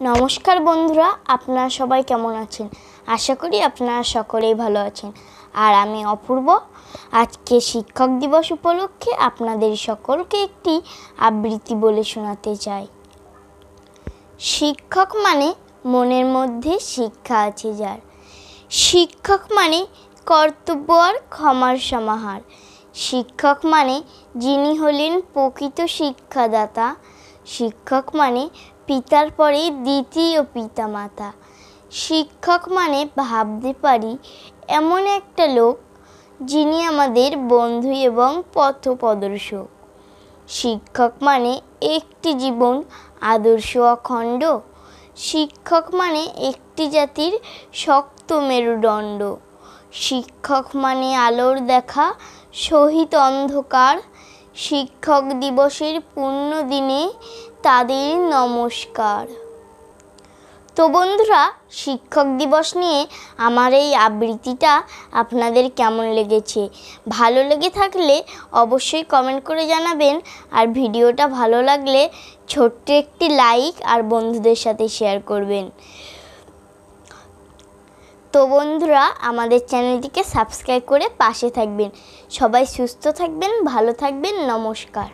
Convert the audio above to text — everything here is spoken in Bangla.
নমস্কার বন্ধুরা, আপনারা সবাই কেমন আছেন? আশা করি আপনারা সকলেই ভালো আছেন। আর আমি অপূর্ব আজকে শিক্ষক দিবস উপলক্ষে আপনাদের সকলকে একটি আবৃত্তি বলে শোনাতে চাই। শিক্ষক মানে মনের মধ্যে শিক্ষা আছে যার, শিক্ষক মানে কর্তব্য আর ক্ষমার সমাহার, শিক্ষক মানে যিনি হলেন প্রকৃত শিক্ষাদাতা, শিক্ষক মানে পিতার পরে দ্বিতীয় পিতামাতা, শিক্ষক মানে ভাবতে পারি এমন একটা লোক যিনি আমাদের বন্ধু এবং পথপ্রদর্শক, শিক্ষক মানে একটি জীবন আদর্শ অখণ্ড, শিক্ষক মানে একটি জাতির শক্ত মেরুদণ্ড, শিক্ষক মানে আলোর দেখা সহিত অন্ধকার, শিক্ষক দিবসের পূর্ণ দিনে তাদের নমস্কার। তো বন্ধুরা, শিক্ষক দিবস নিয়ে আমার এই আবৃত্তিটা আপনাদের কেমন লেগেছে? ভালো লেগে থাকলে অবশ্যই কমেন্ট করে জানাবেন, আর ভিডিওটা ভালো লাগলে ছোট্ট একটি লাইক আর বন্ধুদের সাথে শেয়ার করবেন। তো বন্ধুরা, আমাদের চ্যানেলটিকে সাবস্ক্রাইব করে পাশে থাকবেন। সবাই সুস্থ থাকবেন, ভালো থাকবেন। নমস্কার।